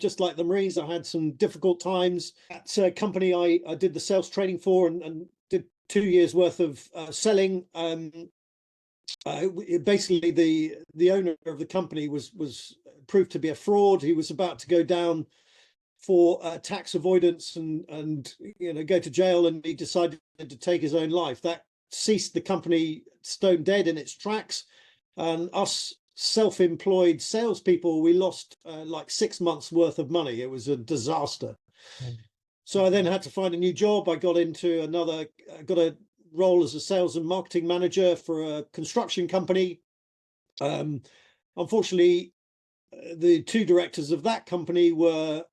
just like the Marines, I had some difficult times. At a company I did the sales training for and did 2 years worth of selling. Basically, the owner of the company was proved to be a fraud. He was about to go down for tax avoidance and go to jail, and he decided to take his own life. That ceased the company stone dead in its tracks, and us self-employed salespeople, we lost like 6 months worth of money. It was a disaster. So I then had to find a new job. I got a role as a sales and marketing manager for a construction company. Unfortunately, the two directors of that company were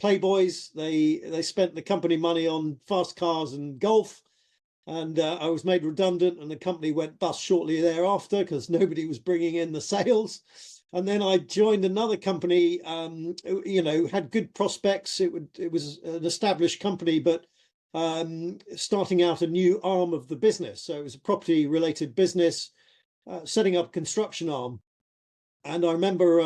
playboys. They spent the company money on fast cars and golf, and I was made redundant, and the company went bust shortly thereafter because nobody was bringing in the sales. And then I joined another company, had good prospects. It was an established company, but starting out a new arm of the business. So it was a property related business, setting up a construction arm. And I remember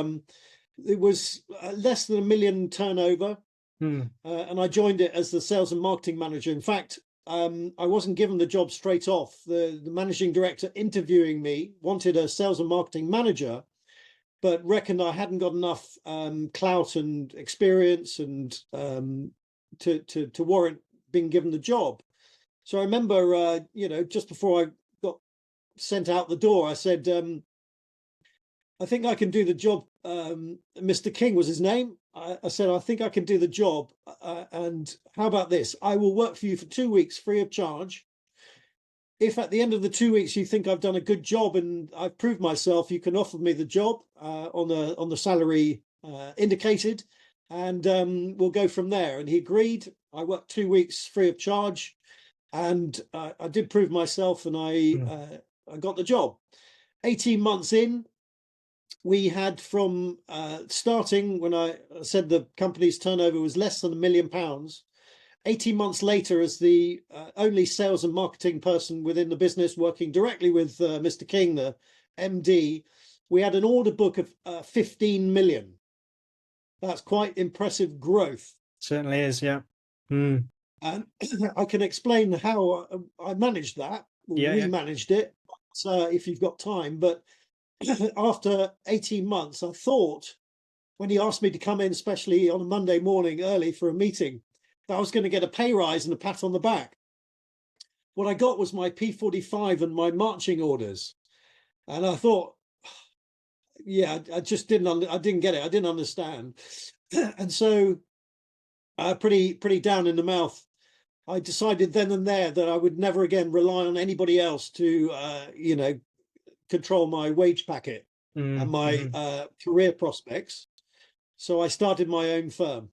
it was less than $1 million turnover. And I joined it as the sales and marketing manager. In fact, I wasn't given the job straight off. The managing director interviewing me wanted a sales and marketing manager, but reckoned I hadn't got enough clout and experience and to warrant being given the job. So I remember, just before I got sent out the door, I said, I think I can do the job. Mr. King was his name. I said, I think I can do the job. And how about this? I will work for you for 2 weeks free of charge. If at the end of the 2 weeks you think I've done a good job and I've proved myself, you can offer me the job on the salary indicated, and we'll go from there. And he agreed. I worked 2 weeks free of charge, and I did prove myself, and I got the job. 18 months in, we had from starting, when I said the company's turnover was less than £1 million, 18 months later, as the only sales and marketing person within the business working directly with Mr. King, the MD, we had an order book of 15 million. That's quite impressive growth. Certainly is, yeah. And I can explain how I managed that. We managed it, if you've got time. But after 18 months, I thought, when he asked me to come in, especially on a Monday morning early for a meeting, that I was going to get a pay rise and a pat on the back. What I got was my P45 and my marching orders. And I thought, I just didn't get it. I didn't understand. And so pretty down in the mouth, I decided then and there that I would never again rely on anybody else to, control my wage packet and my career prospects. So I started my own firm.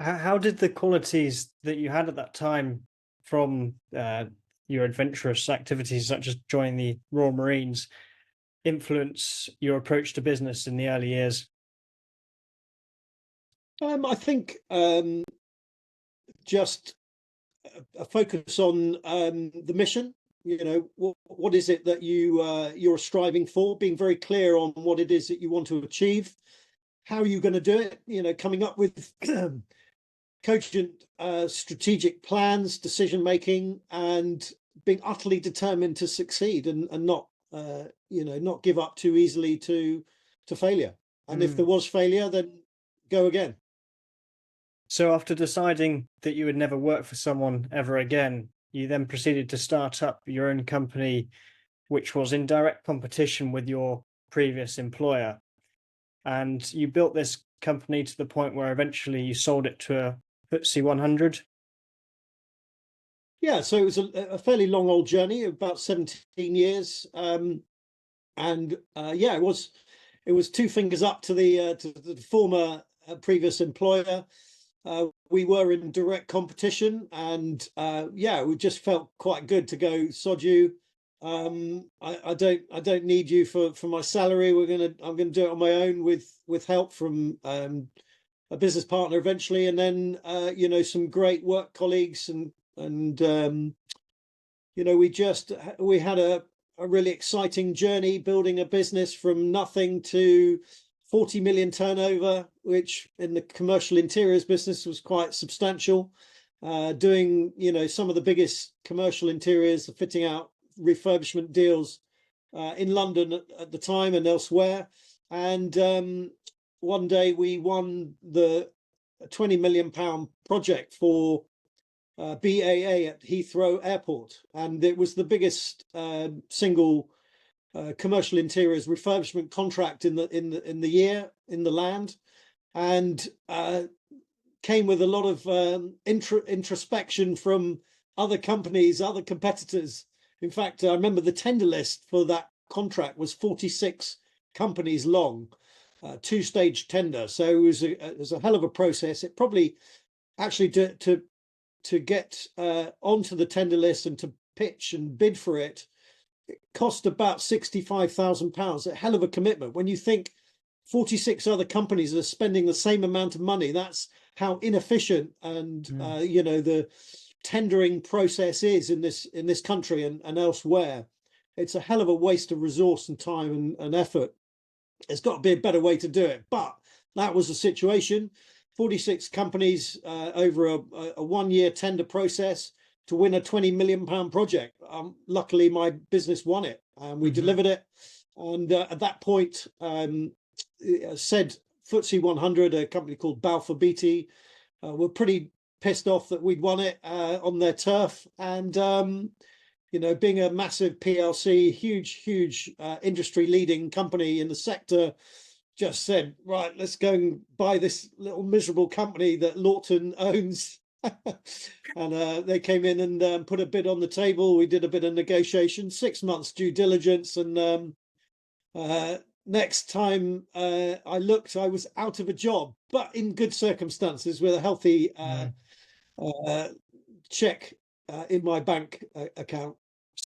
How did the qualities that you had at that time from your adventurous activities, such as joining the Royal Marines, influence your approach to business in the early years? I think just a focus on the mission. What is it that you're striving for? Being very clear on what it is that you want to achieve. How are you going to do it? Coming up with cogent strategic plans, decision making, and being utterly determined to succeed and not not give up too easily to failure. And if there was failure, then go again. So after deciding that you would never work for someone ever again, you then proceeded to start up your own company, which was in direct competition with your previous employer. And you built this company to the point where eventually you sold it to a FTSE 100. Yeah, so it was a fairly long old journey, about 17 years. It was two fingers up to the former previous employer. We were in direct competition, and we just felt quite good to go, sod you. I don't need you for my salary. I'm gonna do it on my own with help from a business partner eventually, and then some great work colleagues, and we had a really exciting journey building a business from nothing to 40 million turnover, which in the commercial interiors business was quite substantial. Doing, some of the biggest commercial interiors, fitting out refurbishment deals in London at the time and elsewhere. And one day we won the £20 million project for BAA at Heathrow Airport, and it was the biggest single commercial interiors refurbishment contract in the year in the land, and came with a lot of introspection from other companies, other competitors. In fact, I remember the tender list for that contract was 46 companies long, two-stage tender. So it was a hell of a process. It probably actually to get onto the tender list and to pitch and bid for it cost about £65,000. A hell of a commitment. When you think 46 other companies are spending the same amount of money, that's how inefficient and the tendering process is in this country and elsewhere. It's a hell of a waste of resource and time and effort. There's got to be a better way to do it. But that was the situation. 46 companies over a 1-year tender process to win a £20 million project. Luckily, my business won it, and we delivered it. And at that point, said FTSE 100, a company called Balfour Beatty, were pretty pissed off that we'd won it on their turf. And being a massive PLC, huge industry leading company in the sector, just said, right, let's go and buy this little miserable company that Laughton owns. And they came in and put a bid on the table. We did a bit of negotiation, 6 months due diligence. And next time I looked, I was out of a job, but in good circumstances with a healthy check in my bank account.